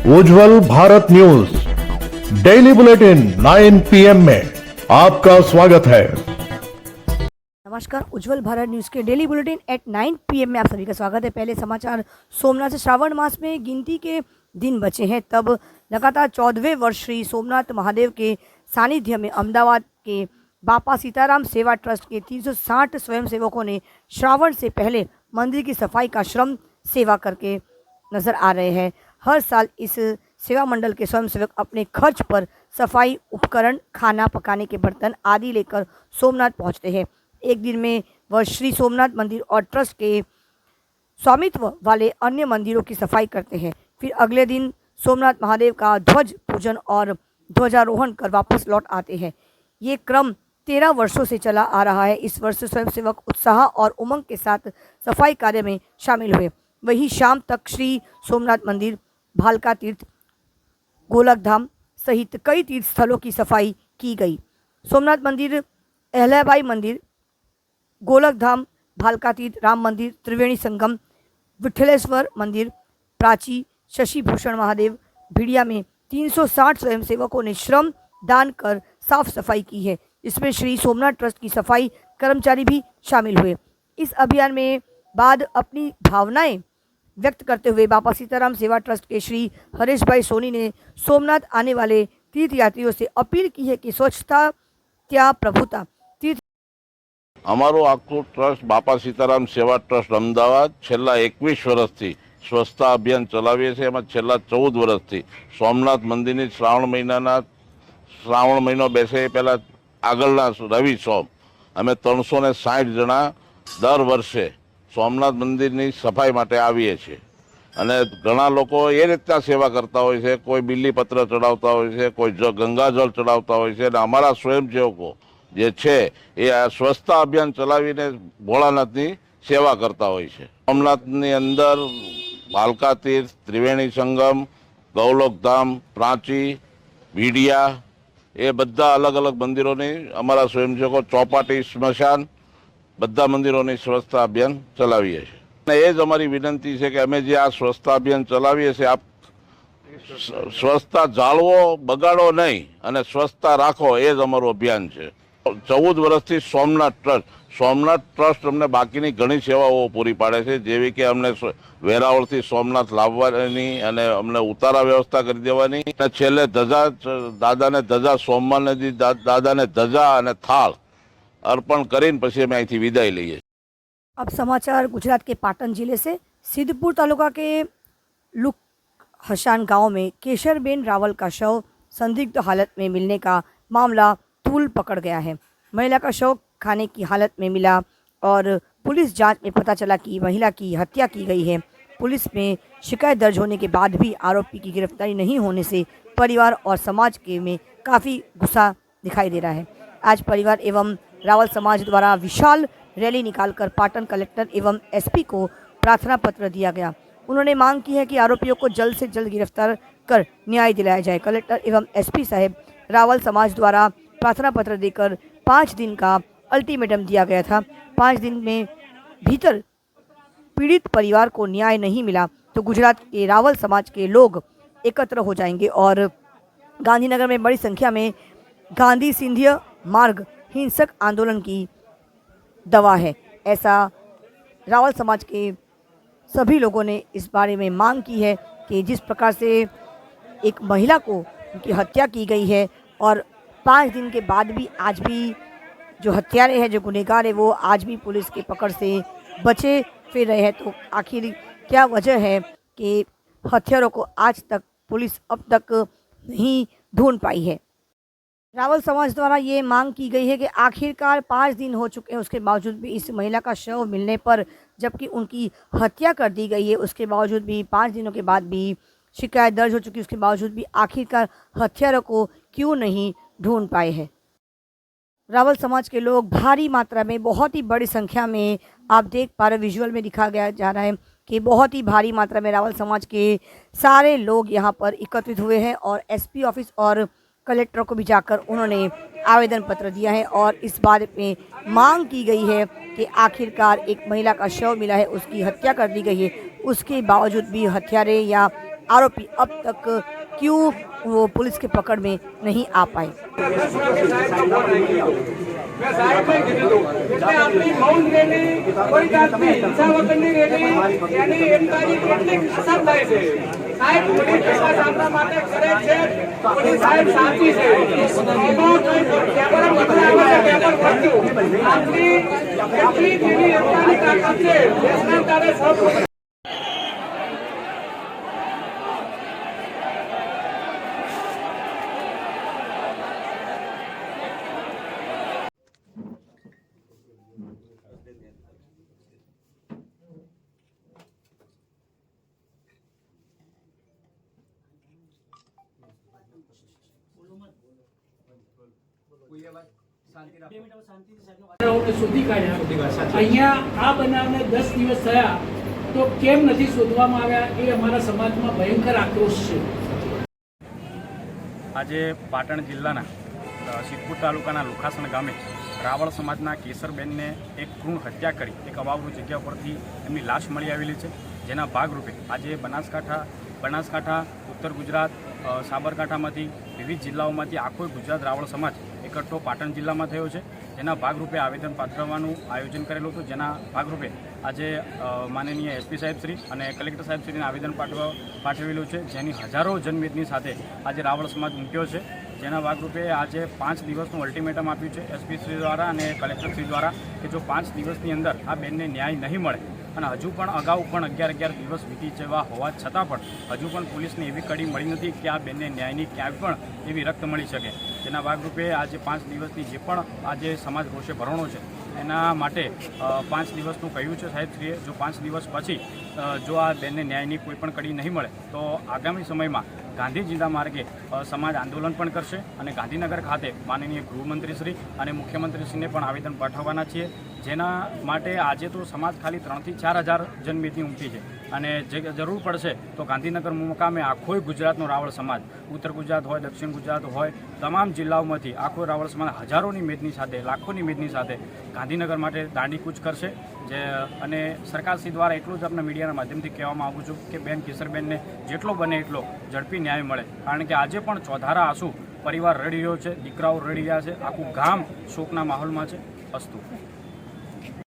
उज्जवल Bharat news daily bulletin 9 PM में आपका स्वागत है। नमस्कार, उज्जवल भारत न्यूज के डेली बुलेटिन एट 9 PM में आप सभी का स्वागत है। पहले समाचार। सोमनाथ से श्रावण मास में गिनती के दिन बचे हैं, तब लगातार 14वें वर्ष श्री सोमनाथ महादेव के सानिध्य में अहमदाबाद के बापा सीताराम सेवा ट्रस्ट के 360 स्वयंसेवकों ने श्रावण से पहले मंदिर की सफाई का श्रम सेवा करके नजर आ रहे हैं। हर साल इस सेवा मंडल के स्वयंसेवक अपने खर्च पर सफाई उपकरण, खाना पकाने के बर्तन आदि लेकर सोमनाथ पहुंचते हैं। एक दिन में वह श्री सोमनाथ मंदिर और ट्रस्ट के स्वामित्व वाले अन्य मंदिरों की सफाई करते हैं। फिर अगले दिन सोमनाथ महादेव का ध्वज पूजन और ध्वजारोहण कर वापस लौट आते हैं। ये क्रम 13 वर्षों से चला आ रहा है। इस वर्ष स्वयंसेवक उत्साह और उमंग के साथ सफाई कार्य में शामिल हुए। वही शाम तक श्री सोमनाथ मंदिर, भालका तीर्थ, गोलक धाम सहित कई तीर्थ स्थलों की सफाई की गई। सोमनाथ मंदिर, अहल्याबाई मंदिर, गोलक धाम, भालका तीर्थ, राम मंदिर, त्रिवेणी संगम, विठलेश्वर मंदिर, प्राची, शशि भूषण महादेव, भिड़िया में 360 स्वयंसेवकों ने श्रम दान कर साफ सफाई की है, जिसमें श्री सोमनाथ ट्रस्ट की सफाई कर्मचारी भी शामिल हुए। इस अभियान में बाद अपनी भावनाएं व्यक्त करते हुए बापा सीताराम सेवा ट्रस्ट के श्री हरीश भाई सोनी ने सोमनाथ आने वाले तीर्थयात्रियों से अपील की है कि स्वच्छता त्या प्रभुता तीर्थ। અમારો આખું ટ્રસ્ટ બાપા સીતારામ સેવા ટ્રસ્ટ અમદાવાદ છેલ્લા 21 વર્ષથી સ્વચ્છતા અભિયાન ચલાવીએ છીએ। એમાં છેલ્લા 14 વર્ષથી સોમનાથ મંદિરની શ્રાવણ મહિનો બેસે એ પહેલાં આગળના રવિ સોમ અમે 360 જણા દર વર્ષે સોમનાથ મંદિરની સફાઈ માટે આવીએ છીએ। અને ઘણા લોકો એ રીતના સેવા કરતા હોય છે, કોઈ બિલીપત્ર ચડાવતા હોય છે, કોઈ ગંગાજળ ચડાવતા હોય છે, અને અમારા સ્વયંસેવકો જે છે એ આ સ્વચ્છતા અભિયાન ચલાવીને ભોળાનાથની સેવા કરતા હોય છે। સોમનાથની અંદર ભાલકા તીર્થ, ત્રિવેણી સંગમ, ગૌલોકધામ, પ્રાચી, ભીડિયા એ બધા અલગ અલગ મંદિરોની અમારા સ્વયંસેવકો, ચોપાટી, સ્મશાન બધા મંદિરોની સ્વચ્છતા અભિયાન ચલાવીએ છીએ। અને એ જ અમારી વિનંતી છે કે અમે જે આ સ્વચ્છતા અભિયાન ચલાવીએ છીએ, આપ સ્વચ્છતા જાળવો, બગાડો નહીં અને સ્વચ્છતા રાખો, એ જ અમારું અભિયાન છે। 14 વર્ષથી સોમનાથ ટ્રસ્ટ અમને બાકીની ઘણી સેવાઓ પૂરી પાડે છે, જેવી કે અમને વેરાવળથી સોમનાથ લાવવાની અને અમને ઉતારા વ્યવસ્થા કરી દેવાની, અને છેલ્લે ધજા, દાદાને ધજા, સોમવારને દાદાને ધજા અને થાળ अर्पण करीने पछी अमे અહીંથી विदाय लईए। अब समाचार गुजरात के पाटन जिले से। सिद्धपुर तालुका के लुक हसान गांव में केशरबेन रावल का शव संदिग्ध हालत में मिलने का मामला तूल पकड़ गया है। महिला का शव खाने की हालत में मिला और पुलिस जांच में पता चला कि महिला की हत्या की गई है। पुलिस में शिकायत दर्ज होने के बाद भी आरोपी की गिरफ्तारी नहीं होने से परिवार और समाज के में काफ़ी गुस्सा दिखाई दे रहा है। आज परिवार एवं रावल समाज द्वारा विशाल रैली निकालकर पाटन कलेक्टर एवं एसपी को प्रार्थना पत्र दिया गया। उन्होंने मांग की है कि आरोपियों को जल्द से जल्द गिरफ्तार कर न्याय दिलाया जाए। कलेक्टर एवं एसपी साहब, रावल समाज द्वारा प्रार्थना पत्र देकर 5 दिन का अल्टीमेटम दिया गया था। 5 दिन में भीतर पीड़ित परिवार को न्याय नहीं मिला तो गुजरात के रावल समाज के लोग एकत्र हो जाएंगे और गांधीनगर में बड़ी संख्या में गांधी सिंधिया मार्ग हिंसक आंदोलन की दवा है। ऐसा रावल समाज के सभी लोगों ने इस बारे में मांग की है कि जिस प्रकार से एक महिला को उनकी हत्या की गई है और 5 दिन के बाद भी आज भी जो हत्यारे हैं, जो गुनहगार है, वो आज भी पुलिस के पकड़ से बचे फिर रहे हैं, तो आखिर क्या वजह है कि हत्यारों को आज तक पुलिस अब तक नहीं ढूंढ पाई है। रावल समाज द्वारा ये मांग की गई है कि आखिरकार 5 दिन हो चुके हैं, उसके बावजूद भी इस महिला का शव मिलने पर, जबकि उनकी हत्या कर दी गई है, उसके बावजूद भी 5 दिनों के बाद भी शिकायत दर्ज हो चुकी है, उसके बावजूद भी आखिरकार हत्यारों को क्यों नहीं ढूंढ पाए हैं। रावल समाज के लोग भारी मात्रा में, बहुत ही बड़ी संख्या में, आप देख पा रहे विजुअल में दिखा गया जा रहा है कि बहुत ही भारी मात्रा में रावल समाज के सारे लोग यहाँ पर एकत्रित हुए हैं और एसपी ऑफिस और कलेक्टर को भी जाकर उन्होंने आवेदन पत्र दिया है और इस बारे में मांग की गई है कि आखिरकार एक महिला का शव मिला है, उसकी हत्या कर दी गई है, उसके बावजूद भी हत्यारे या आरोपी अब तक क्यों वो पुलिस के पकड़ में नहीं आ पाए। આપણી મૌન રેલી કોઈ જાતની હિંસા વગરની રેલી એની એમતાની કેટલીક અસર થાય છે। સાહેબ પોલીસ વિકાસ આપણા માટે કરે છે, પોલીસ સાહેબ સાચી છે, એમાં કોઈ કેમેરા પકડા આવે છે, પેપર પડતું આપણી કેટલી જેવી એમતાની તાકાત છે દેશના તારે સૌ શોધી કાઢ્યા। અહીંયા આ બનાવને 10 દિવસ થયા તો કેમ નથી શોધવામાં આવ્યા એ અમારા સમાજમાં ભયંકર આક્રોશ છે। આજે પાટણ જિલ્લાના સિદ્ધપુર તાલુકાના લુખાસણ ગામે રાવળ સમાજના કેસરબેનને એક ક્રૂર હત્યા કરી એક અવાવરૂ જગ્યા પરથી એમની લાશ મળી આવેલી છે, જેના ભાગરૂપે આજે બનાસકાંઠા, ઉત્તર ગુજરાત, સાબરકાંઠામાંથી વિવિધ જિલ્લાઓમાંથી આખો ગુજરાત રાવળ સમાજ એકઠો પાટણ જિલ્લામાં થયો છે, જેના ભાગરૂપે આવેદન પાઠવવાનું આયોજન કરેલું હતું, જેના ભાગરૂપે આજે માનનીય એસપી સાહેબશ્રી અને કલેક્ટર સાહેબશ્રીને આવેદન પાઠવેલું છે, જેની હજારો જનમેદની સાથે આજે રાવળ સમાજ ઉમટ્યો છે, જેના ભાગરૂપે આજે 5 દિવસનું અલ્ટિમેટમ આપ્યું છે એસપી શ્રી દ્વારા અને કલેક્ટરશ્રી દ્વારા કે જો 5 દિવસની અંદર આ બેનને ન્યાય નહીં મળે અને હજુ પણ અગાઉ પણ 11 દિવસ વીતી જવા હોવા છતાં પણ હજુ પણ પોલીસને એવી કડી મળી નથી કે આ બેનને ન્યાયની ક્યાંય પણ એવી રક્ત મળી શકે, જેના ભાગરૂપે આજે 5 દિવસની જે પણ આજે સમાજ રોષે ભરણો છે એના માટે 5 દિવસનું કહ્યું છે સાહેબશ્રીએ। જો 5 દિવસ પછી જો આ બેનને ન્યાયની કોઈ પણ કડી નહીં મળે તો આગામી સમયમાં ગાંધીજીના માર્ગે સમાજ આંદોલન પણ કરશે અને ગાંધીનગર ખાતે માનનીય ગૃહમંત્રીશ્રી અને મુખ્યમંત્રીશ્રીને પણ આવેદન પાઠવવાના છીએ, જેના માટે આજે તો સમાજ ખાલી 3,000 થી 4,000 જનમેદની ઉમટી છે અને જે જરૂર પડશે તો ગાંધીનગર મુકામે આખોય ગુજરાતનો રાવળ સમાજ, ઉત્તર ગુજરાત હોય, દક્ષિણ ગુજરાત હોય, તમામ જિલ્લાઓમાંથી આખો રાવળ સમાજ હજારોની મેદની સાથે, લાખોની મેદની સાથે ગાંધીનગર માટે દાંડી કૂચ કરશે। અને સરકારશ્રી દ્વારા એટલું જ આપણે મીડિયાના માધ્યમથી કહેવામાં આવું છું કે બેન કેસરબેનને જેટલો બને એટલો ઝડપી ન્યાય મળે, કારણ કે આજે પણ ચોધારા આંસુ પરિવાર રડી રહ્યો છે, દીકરાઓ રડી રહ્યા છે, આખું ગામ શોકના માહોલમાં છે। અસ્તુ।